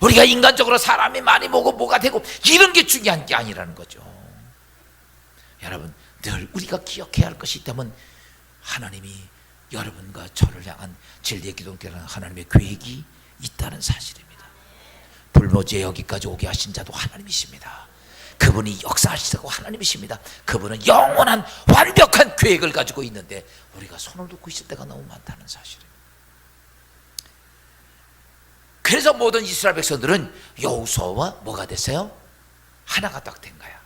우리가 인간적으로 사람이 많이 모고 뭐가 되고 이런 게 중요한 게 아니라는 거죠. 여러분 늘 우리가 기억해야 할 것이 있다면 하나님이 여러분과 저를 향한 진리의 기독교라는 하나님의 계획이 있다는 사실입니다. 불모지에 여기까지 오게 하신 자도 하나님이십니다. 그분이 역사하시고 하나님이십니다. 그분은 영원한 완벽한 계획을 가지고 있는데 우리가 손을 놓고 있을 때가 너무 많다는 사실입니다. 그래서 모든 이스라엘 백성들은 여호수아와 뭐가 됐어요? 하나가 딱 된 거야.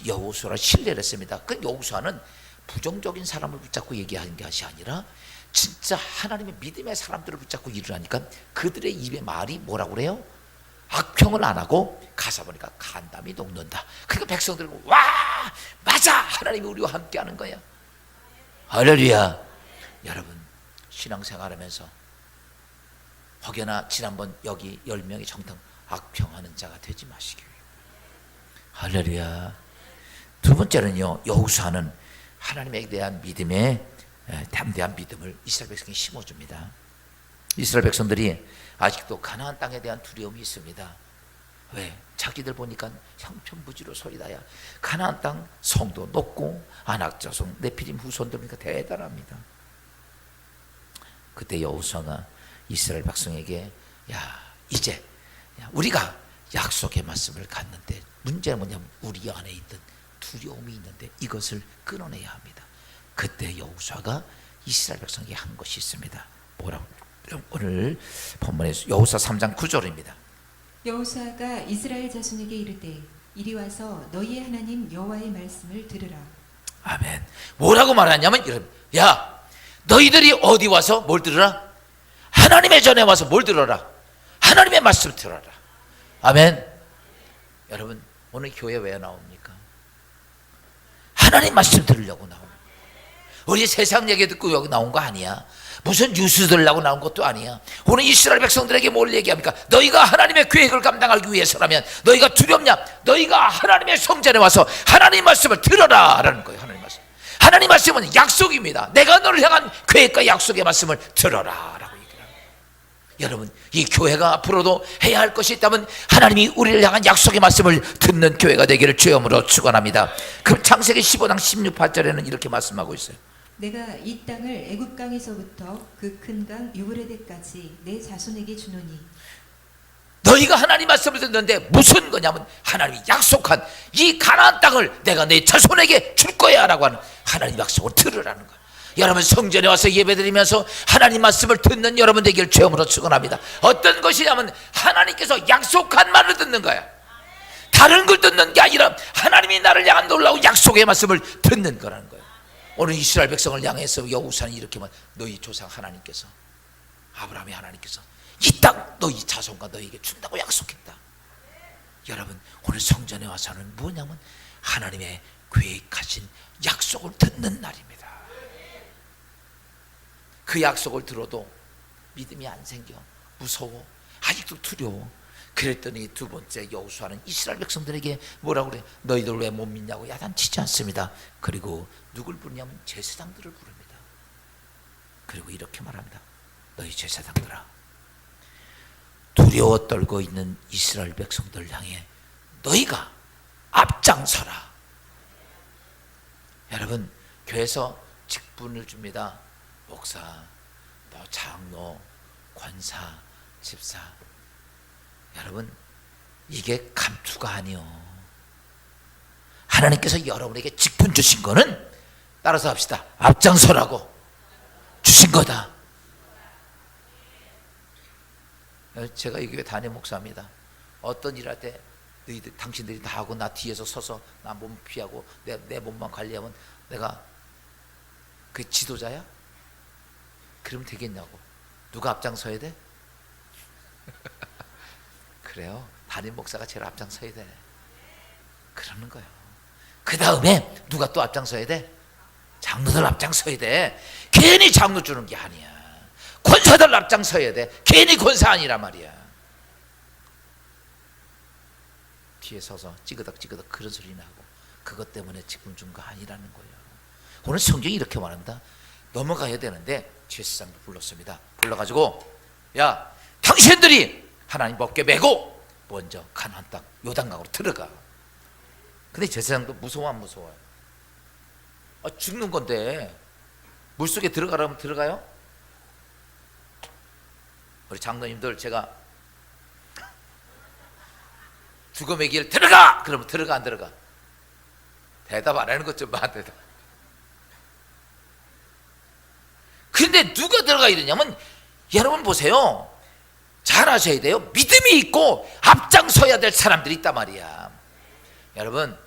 여호수아를 신뢰를 했습니다. 그 여호수아는 부정적인 사람을 붙잡고 얘기하는 것이 아니라 진짜 하나님의 믿음의 사람들을 붙잡고 일을 하니까 그들의 입에 말이 뭐라고 그래요? 악평을 안 하고 가사 보니까 간담이 녹는다. 그러니까 백성들은 와 맞아, 하나님이 우리와 함께 하는 거야. 할렐루야. 여러분 신앙생활하면서 혹여나 지난번 여기 10명의 정당 악평하는 자가 되지 마시기 위해. 할렐루야. 두 번째는요, 여호수아는 하나님에 대한 믿음에 담대한 믿음을 이스라엘 백성이 심어줍니다. 이스라엘 백성들이 아직도 가나안 땅에 대한 두려움이 있습니다. 왜? 자기들 보니까 형편부지로 소리다야. 가나안 땅 성도 높고 아낙자손 네피림 후손들 보니까 대단합니다. 그때 여호수아가 이스라엘 백성에게 이제 우리가 약속의 말씀을 갖는데 문제는 뭐냐면 우리 안에 있던 두려움이 있는데 이것을 끊어내야 합니다. 그때 여호수아가 이스라엘 백성에게 한 것이 있습니다. 뭐라고? 오늘 본문에 여호수아 3장 9절입니다. 여호수아가 이스라엘 자손에게 이르되 이리 와서 너희의 하나님 여호와의 말씀을 들으라. 아멘. 뭐라고 말하냐면 야, 너희들이 어디 와서 뭘 들으라? 하나님의 전에 와서 뭘 들어라? 하나님의 말씀을 들어라. 아멘. 여러분, 오늘 교회 왜 나옵니까? 하나님 말씀 들으려고 나옵니다. 우리 세상 얘기 듣고 여기 나온 거 아니야. 무슨 뉴스 들으려고 나온 것도 아니야. 오늘 이스라엘 백성들에게 뭘 얘기합니까? 너희가 하나님의 계획을 감당하기 위해서라면 너희가 두렵냐? 너희가 하나님의 성전에 와서 하나님 말씀을 들어라 라는 거예요. 하나님 말씀. 하나님 말씀은 약속입니다. 내가 너를 향한 계획과 약속의 말씀을 들어라 라고 얘기를 합니다. 여러분, 이 교회가 앞으로도 해야 할 것이 있다면 하나님이 우리를 향한 약속의 말씀을 듣는 교회가 되기를 주여으로 축원합니다. 그 창세기 15장 16절에는 이렇게 말씀하고 있어요. 내가 이 땅을 애굽 강에서부터 그 큰 강 유브레데까지 내 자손에게 주노니. 너희가 하나님 말씀을 듣는데 무슨 거냐면 하나님이 약속한 이 가나안 땅을 내가 내 자손에게 줄 거야 라고 하는 하나님 약속을 들으라는 거예요. 여러분, 성전에 와서 예배드리면서 하나님 말씀을 듣는 여러분 되기를 주여으로 축원합니다. 어떤 것이냐면 하나님께서 약속한 말을 듣는 거야. 다른 걸 듣는 게 아니라 하나님이 나를 향한 놀라운 약속의 말씀을 듣는 거라는 거예요. 오늘 이스라엘 백성을 향해서 여호수아는 이렇게 말, 너희 조상 하나님께서, 아브라함의 하나님께서 이 땅 너희 자손과 너희에게 준다고 약속했다. 여러분, 오늘 성전에 와서는 뭐냐면 하나님의 계획하신 약속을 듣는 날입니다. 그 약속을 들어도 믿음이 안 생겨. 무서워. 아직도 두려워. 그랬더니 두 번째 여호수아는 이스라엘 백성들에게 뭐라고 그래? 너희들 왜 못 믿냐고 야단치지 않습니다. 그리고 누굴 부르냐면 제사장들을 부릅니다. 그리고 이렇게 말합니다. 너희 제사장들아, 두려워 떨고 있는 이스라엘 백성들 향해 너희가 앞장서라. 여러분, 교회에서 직분을 줍니다. 목사, 뭐 장로, 권사, 집사. 여러분, 이게 감투가 아니요. 하나님께서 여러분에게 직분 주신 거는 따라서 합시다. 앞장서라고 주신 거다. 제가 이 교회 담임 목사입니다. 어떤 일 할 때 너희들, 당신들이 다 하고 나 뒤에서 서서 나 몸 피하고 내 몸만 관리하면 내가 그 지도자야? 그러면 되겠냐고. 누가 앞장서야 돼? 그래요. 담임 목사가 제일 앞장서야 돼. 그러는 거예요. 그 다음에 누가 또 앞장서야 돼? 장로들 앞장서야 돼. 괜히 장로 주는 게 아니야. 권사들 앞장서야 돼. 괜히 권사 아니란 말이야. 뒤에 서서 찌그덕 그런 소리 나고 그것 때문에 직분 준 거 아니라는 거예요. 오늘 성경이 이렇게 말합니다. 넘어가야 되는데 제사장도 불렀습니다. 불러가지고, 야, 당신들이 하나님 법궤 메고 먼저 가나안 땅 요단강으로 들어가. 근데 제사장도 무서워 안 무서워요? 죽는 건데 물속에 들어가라면 들어가요? 우리 장로님들, 제가 죽음의 길 들어가! 그러면 들어가 안 들어가? 대답 안 하는 것 좀 봐. 대답. 근데 누가 들어가 이러냐면, 여러분 보세요. 잘 아셔야 돼요. 믿음이 있고 앞장서야 될 사람들이 있단 말이야. 여러분,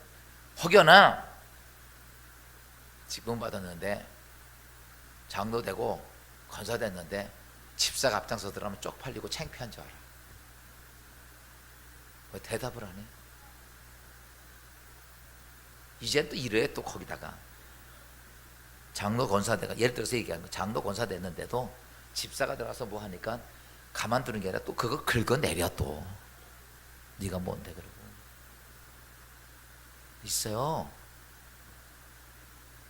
혹여나 직분 받았는데 장로 되고 권사 됐는데 집사가 앞장서 들어가면 쪽팔리고 창피한 줄 알아. 왜 대답을 안 해? 이제 또 이래. 또 거기다가 장로 권사 돼가, 예를 들어서 얘기하는 거, 장로 권사 됐는데도 집사가 들어가서 뭐 하니까 가만두는 게 아니라 또 그거 긁어내려. 또 네가 뭔데 그러고 있어요.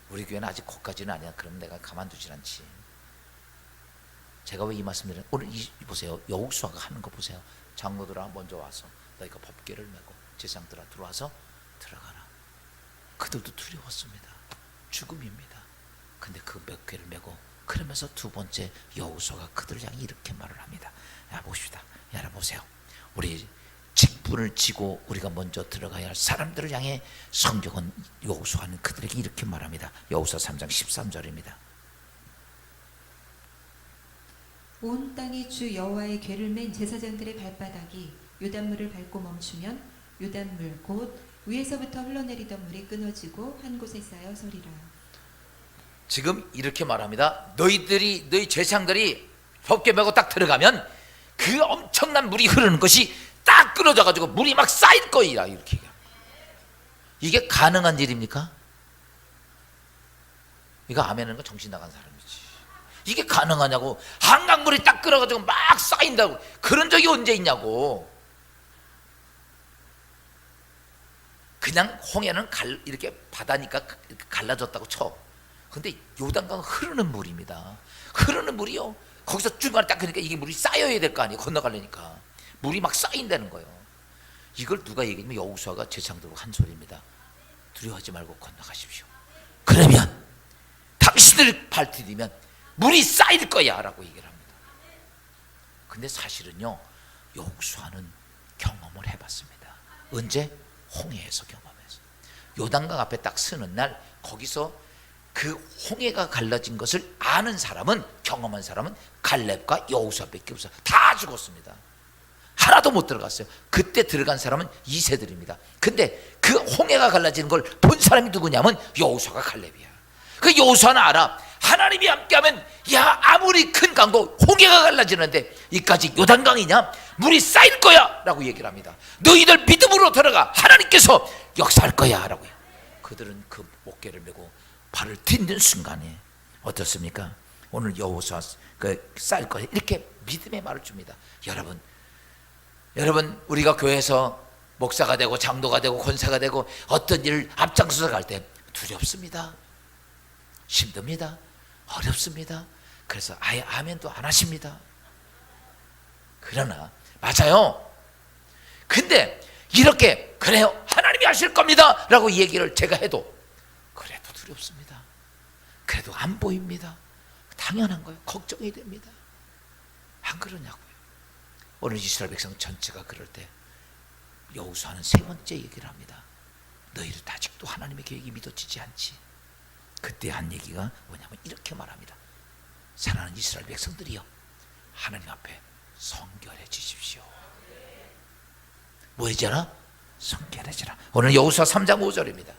우리 교회는 아직 거기까지는 아니야. 그럼 내가 가만두질 않지. 제가 왜 이 말씀드려요? 오늘 보세요. 여호수아가 하는 거 보세요. 장로들아 먼저 와서 너희가 법궤를 메고 제사장들아 들어와서 들어가라. 그들도 두려웠습니다. 죽음입니다. 근데 그 몇 궤를 메고, 그러면서 두 번째 여호수아가 그들 향해 이렇게 말을 합니다. 야, 봅시다. 야, 보세요. 우리 직분을 지고 우리가 먼저 들어가야 할 사람들을 향해 성경은, 여호수아는 그들에게 이렇게 말합니다. 여호수아 3장 13절입니다. 온 땅이 주 여호와의 궤를 맨 제사장들의 발바닥이 요단물을 밟고 멈추면 요단물 곧 위에서부터 흘러내리던 물이 끊어지고 한 곳에 쌓여 서리라. 지금 이렇게 말합니다. 너희 제사장들이 법궤 메고 딱 들어가면 그 엄청난 물이 흐르는 것이 딱 끊어져 가지고 물이 막 쌓일 거야. 이렇게. 이게 가능한 일입니까? 이거 아멘하는 거 정신 나간 사람이지. 이게 가능하냐고. 한강물이 딱 끓어가지고 막 쌓인다고. 그런 적이 언제 있냐고. 그냥 홍해는 이렇게 바다니까 갈라졌다고 쳐. 근데 요단강 흐르는 물입니다. 흐르는 물이요. 거기서 중간에 딱 그러니까 이게 물이 쌓여야 될 거 아니에요. 건너가려니까 물이 막 쌓인다는 거예요. 이걸 누가 얘기하면 여호수아가 제사장들과 한 소리입니다. 두려워하지 말고 건너가십시오. 그러면 당신들 발 디디면 물이 쌓일 거야 라고 얘기를 합니다. 근데 사실은요, 여호수아는 경험을 해봤습니다. 언제? 홍해에서 경험해서. 요단강 앞에 딱 서는 날 거기서 그 홍해가 갈라진 것을 아는 사람은, 경험한 사람은 갈렙과 여호수아밖에 없어요. 다 죽었습니다. 하나도 못 들어갔어요. 그때 들어간 사람은 2세들입니다. 근데 그 홍해가 갈라지는 걸 본 사람이 누구냐면 여호수아가 갈렙이야. 그 여호수아는 알아. 하나님이 함께하면 야 아무리 큰 강도 홍해가 갈라지는데 이까지 요단강이냐 물이 쌓일 거야 라고 얘기를 합니다. 너희들 믿음으로 들어가 하나님께서 역사할 거야 라고요. 그들은 그 목궤를 메고 발을 딛는 순간에 어떻습니까? 오늘 여호수아 쌓일 거야 이렇게 믿음의 말을 줍니다. 여러분 우리가 교회에서 목사가 되고 장로가 되고 권사가 되고 어떤 일을 앞장서서 갈 때 두렵습니다. 힘듭니다. 어렵습니다. 그래서 아예 아멘도 안 하십니다. 그러나 맞아요. 근데 이렇게 그래요 하나님이 하실 겁니다 라고 얘기를 제가 해도 그래도 두렵습니다. 그래도 안 보입니다. 당연한 거예요. 걱정이 됩니다. 안 그러냐고요. 오늘 이스라엘 백성 전체가 그럴 때 여호수아는 세 번째 얘기를 합니다. 너희들 아직도 하나님의 계획이 믿어지지 않지. 그때 한 얘기가 뭐냐면 이렇게 말합니다. 사랑하는 이스라엘 백성들이여 하나님 앞에 성결해지십시오. 뭐 해지라? 성결해지라. 오늘 여호수아 3장 5절입니다.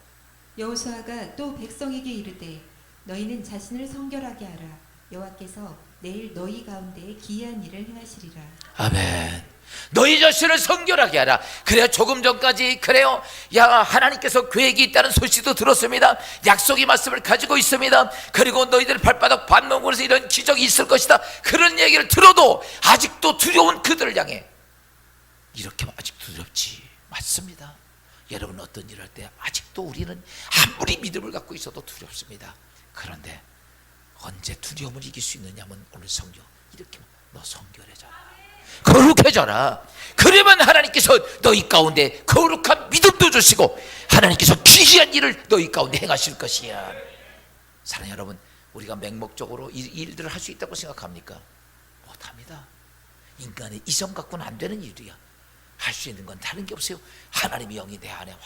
여호수아가 또 백성에게 이르되 너희는 자신을 성결하게 하라. 여호와께서 내일 너희 가운데 기이한 일을 행하시리라. 아멘. 너희 자신을 성결하게 하라. 그래요. 조금 전까지 그래요. 야 하나님께서 계획이 있다는 소식도 들었습니다. 약속의 말씀을 가지고 있습니다. 그리고 너희들 발바닥 반동으로서 이런 기적이 있을 것이다. 그런 얘기를 들어도 아직도 두려운 그들을 향해 이렇게 아직 두렵지. 맞습니다. 여러분 어떤 일을 할 때 아직도 우리는 아무리 믿음을 갖고 있어도 두렵습니다. 그런데 언제 두려움을 이길 수 있느냐면 오늘 성경 이렇게 너 성결해져라. 거룩해져라. 그러면 하나님께서 너희 가운데 거룩한 믿음도 주시고 하나님께서 귀한 일을 너희 가운데 행하실 것이야. 사랑하는 여러분, 우리가 맹목적으로 이 일들을 할 수 있다고 생각합니까? 못합니다. 인간의 이성 갖고는 안 되는 일이야. 할 수 있는 건 다른 게 없어요. 하나님의 영이 내 안에 와.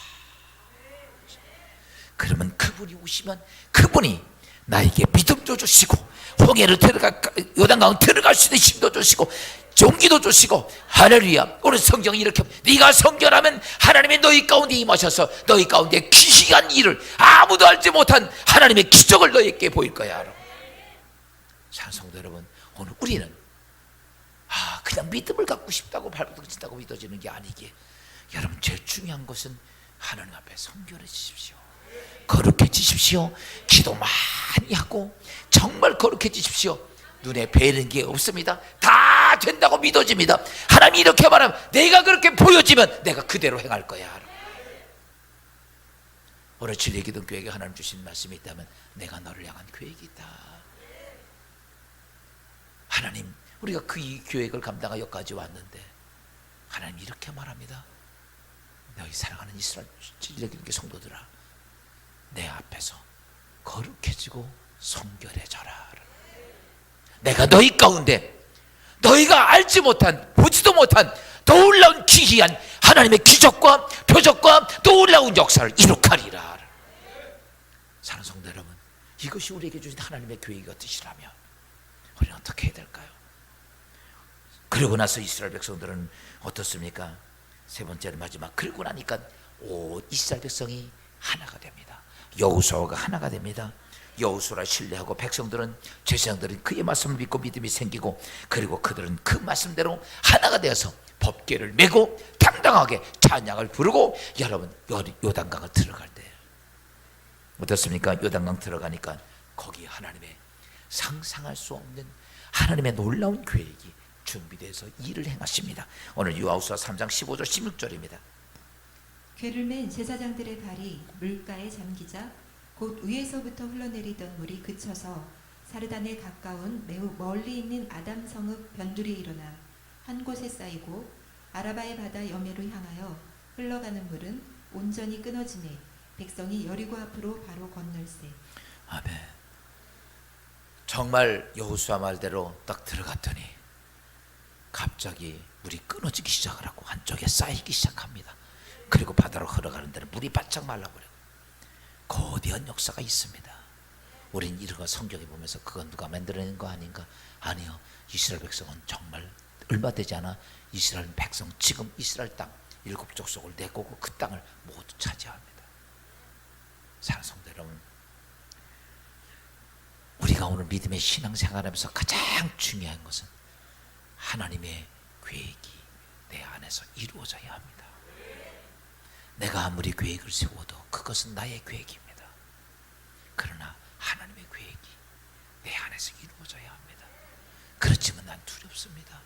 그러면 그분이 오시면 그분이 나에게 믿음도 주시고 홍해를 요단강 들어갈 수 있는 힘도 주시고 용기도 주시고 할렐루야. 오늘 성경이 이렇게 네가 성결하면 하나님의 너희 가운데 임하셔서 너희 가운데 귀한 일을 아무도 알지 못한 하나님의 기적을 너희에게 보일 거야. 사랑하는 성도 여러분, 오늘 우리는 그냥 믿음을 갖고 싶다고 발버둥친다고 믿어지는 게 아니기에 여러분 제일 중요한 것은 하나님 앞에 성결해지십시오. 거룩해지십시오. 기도 많이 하고 정말 거룩해지십시오. 눈에 뵈는 게 없습니다. 다 된다고 믿어집니다. 하나님이 이렇게 말하면 내가 그렇게 보여지면 내가 그대로 행할 거야. 오늘 진리기둥교회에 하나님 주신 말씀이 있다면 내가 너를 향한 계획이 있다. 하나님 우리가 그 이 계획을 감당하여 여기까지 왔는데 하나님 이렇게 말합니다. 너희 사랑하는 이스라엘 진리기둥교회 성도들아, 내 앞에서 거룩해지고 성결해져라. 내가 너희 가운데 너희가 알지 못한 보지도 못한 놀라운 기이한 하나님의 기적과 표적과 놀라운 역사를 이룩하리라. 사랑하는 성도 여러분, 이것이 우리에게 주신 하나님의 계획의 뜻이라면 우리는 어떻게 해야 될까요? 그러고 나서 이스라엘 백성들은 어떻습니까? 세 번째는 마지막 그러고 나니까 온 이스라엘 백성이 하나가 됩니다. 여호수아가 하나가 됩니다. 여호수아를 신뢰하고 백성들은 제사장들은 그의 말씀을 믿고 믿음이 생기고, 그리고 그들은 그 말씀대로 하나가 되어서 법궤를 메고 당당하게 찬양을 부르고, 여러분 요단강을 들어갈 때 어떻습니까? 요단강 들어가니까 거기 하나님의 상상할 수 없는 하나님의 놀라운 계획이 준비돼서 일을 행하십니다. 오늘 여호수아 3장 15절 16절입니다. 궤를 맨 제사장들의 발이 물가에 잠기자 곧 위에서부터 흘러내리던 물이 그쳐서 사르단에 가까운 매우 멀리 있는 아담 성읍 변두리에 일어나 한 곳에 쌓이고, 아라바의 바다 여매로 향하여 흘러가는 물은 온전히 끊어지매 백성이 여리고 앞으로 바로 건널세. 아멘. 정말 여호수아 말대로 딱 들어갔더니 갑자기 물이 끊어지기 시작을 하고 한쪽에 쌓이기 시작합니다. 그리고 바다로 흘러가는 데는 물이 바짝 말라버려요. 거대한 역사가 있습니다. 우린 이런 거 성경에 보면서 그건 누가 만들어낸 거 아닌가? 아니요. 이스라엘 백성은 정말 얼마 되지 않아 이스라엘 백성, 지금 이스라엘 땅 7 족속을 내고 그 땅을 모두 차지합니다. 사랑하는 성도 여러분, 우리가 오늘 믿음의 신앙생활하면서 가장 중요한 것은 하나님의 계획이 내 안에서 이루어져야 합니다. 내가 아무리 계획을 세워도 그것은 나의 계획입니다. 그러나 하나님의 계획이 내 안에서 이루어져야 합니다. 그렇지만 난 두렵습니다.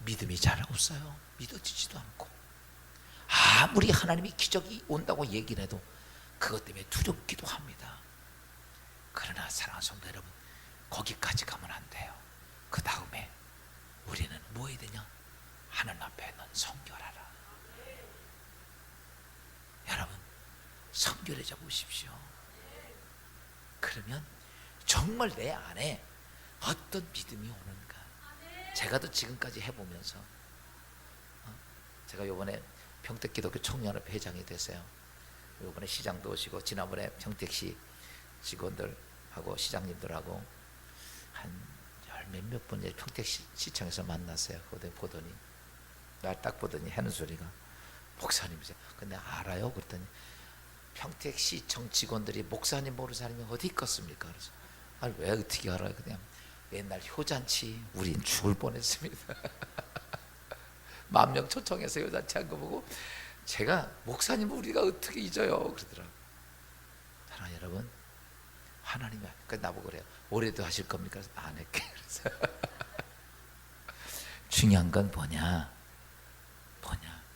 믿음이 잘 없어요. 믿어지지도 않고, 아무리 하나님이 기적이 온다고 얘기를 해도 그것 때문에 두렵기도 합니다. 그러나 사랑하는 성도 여러분, 거기까지 가면 안 돼요. 그 다음에 우리는 뭐 해야 되냐? 하나님 앞에 넌 성결하라. 여러분, 성결해져 보십시오. 그러면 정말 내 안에 어떤 믿음이 오는가. 제가 또 지금까지 해보면서 제가 요번에 평택기독교 청년협회 회장이 됐어요. 요번에 시장도 오시고, 지난번에 평택시 직원들하고 시장님들하고 한 몇몇 분 평택시청에서 만났어요. 그때 보더니 날 딱 보더니 하는 소리가, 목사님이세요. 근데 알아요? 그랬더니 평택시청 직원들이 목사님 모르는 사람이 어디 있겠습니까? 그래서 아니 왜 어떻게 알아요? 그냥 옛날 효잔치 우린 죽을 뻔했습니다. 10,000명 초청해서 효잔치 한 거 보고 제가 목사님 우리가 어떻게 잊어요? 그러더라고요. 사랑하는 여러분, 하나님이 나보고 그래요. 올해도 하실 겁니까? 그래서 안 할게. 그래서 중요한 건 뭐냐?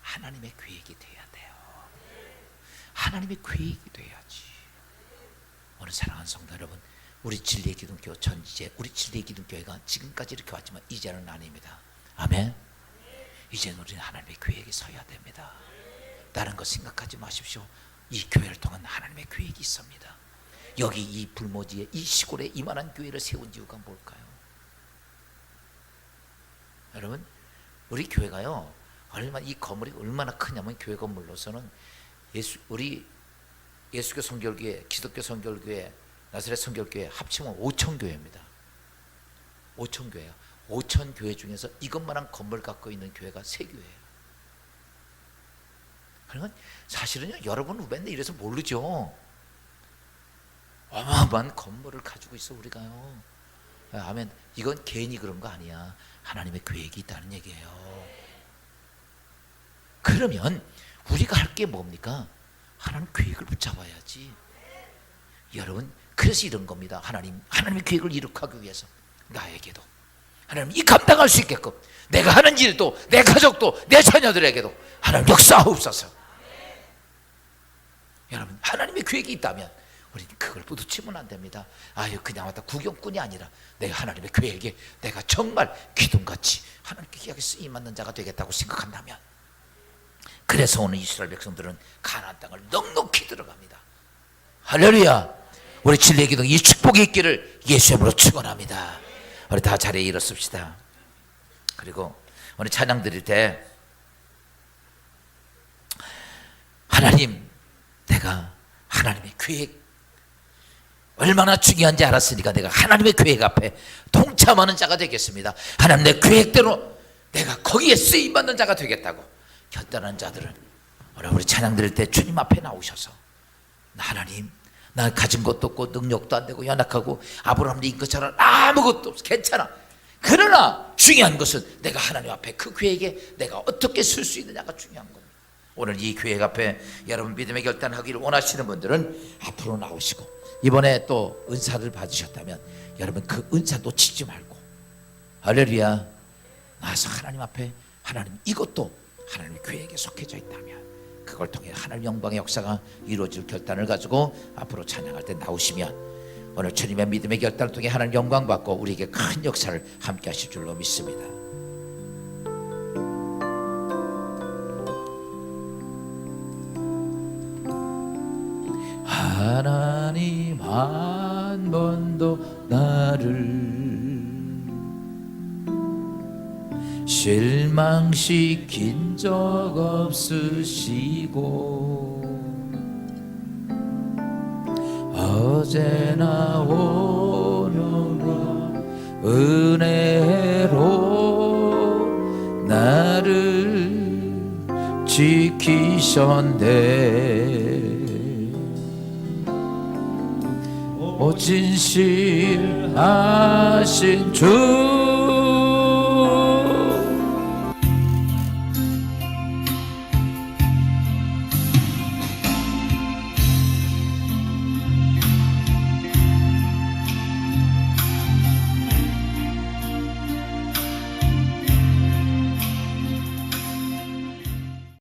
하나님의 계획이 돼야 돼요. 하나님의 계획이 돼야지. 오늘 사랑하는 성도 여러분, 우리 진리의 기독교 전 이제 우리 진리의 기독교회가 지금까지 이렇게 왔지만 이제는 아닙니다. 아멘. 이제는 우리는 하나님의 계획에 서야 됩니다. 다른 거 생각하지 마십시오. 이 교회를 통한 하나님의 계획이 있습니다. 여기 이 불모지에 이 시골에 이만한 교회를 세운 이유가 뭘까요? 여러분, 우리 교회가요, 이 건물이 얼마나 크냐면 교회 건물로서는 우리 예수교 성결교회, 기독교 성결교회, 나사렛 성결교회 합치면 5,000교회입니다. 5,000교회야. 5,000교회 중에서 이것만한 건물 갖고 있는 교회가 3교회예요. 그러니까 사실은요, 여러분 후배인데 이래서 모르죠. 어마어마한 건물을 가지고 있어 우리가요. 아멘. 이건 괜히 그런 거 아니야. 하나님의 계획이 있다는 얘기예요. 그러면 우리가 할 게 뭡니까? 하나님 계획을 붙잡아야지. 여러분, 그래서 이런 겁니다. 하나님의 계획을 이룩하기 위해서 나에게도 하나님 이 감당할 수 있게끔 내가 하는 일도, 내 가족도, 내 자녀들에게도 하나님 역사하옵소서. 여러분, 하나님의 계획이 있다면 우리는 그걸 부딪히면 안 됩니다. 아유, 그냥 왔다 구경꾼이 아니라 내가 하나님의 계획에 내가 정말 기둥같이 하나님께 기하게 쓰임받는 자가 되겠다고 생각한다면, 그래서 오늘 이스라엘 백성들은 가나안 땅을 넉넉히 들어갑니다. 할렐루야. 우리 진리의 기둥 이 축복이 있기를 예수의 이름으로 축원합니다. 우리 다 자리에 일어섭시다. 그리고 오늘 찬양 드릴 때 하나님, 내가 하나님의 계획 얼마나 중요한지 알았으니까 내가 하나님의 계획 앞에 동참하는 자가 되겠습니다. 하나님, 내 계획대로 내가 거기에 쓰임받는 자가 되겠다고 결단한 자들은 오늘 우리 찬양 드릴 때 주님 앞에 나오셔서 하나님, 난 가진 것도 없고 능력도 안 되고 연약하고 아브라함도 인것처럼 아무것도 없어. 괜찮아. 그러나 중요한 것은 내가 하나님 앞에 그 교회에게 내가 어떻게 쓸 수 있느냐가 중요한 겁니다. 오늘 이 교회 앞에 여러분 믿음의 결단하기를 원하시는 분들은 앞으로 나오시고, 이번에 또 은사를 받으셨다면 여러분 그 은사 놓치지 말고 할렐루야 나와서 하나님 앞에, 하나님 이것도 하나님 교회에게 속해져 있다면 그걸 통해 하나님 영광의 역사가 이루어질 결단을 가지고 앞으로 찬양할 때 나오시면 오늘 주님의 믿음의 결단을 통해 하나님 영광 받고 우리에게 큰 역사를 함께 하실 줄로 믿습니다. 하나님 한 번도 나를 실망시킨 적 없으시고 어제나 오늘나 은혜로 나를 지키셨네. 오 진실하신 주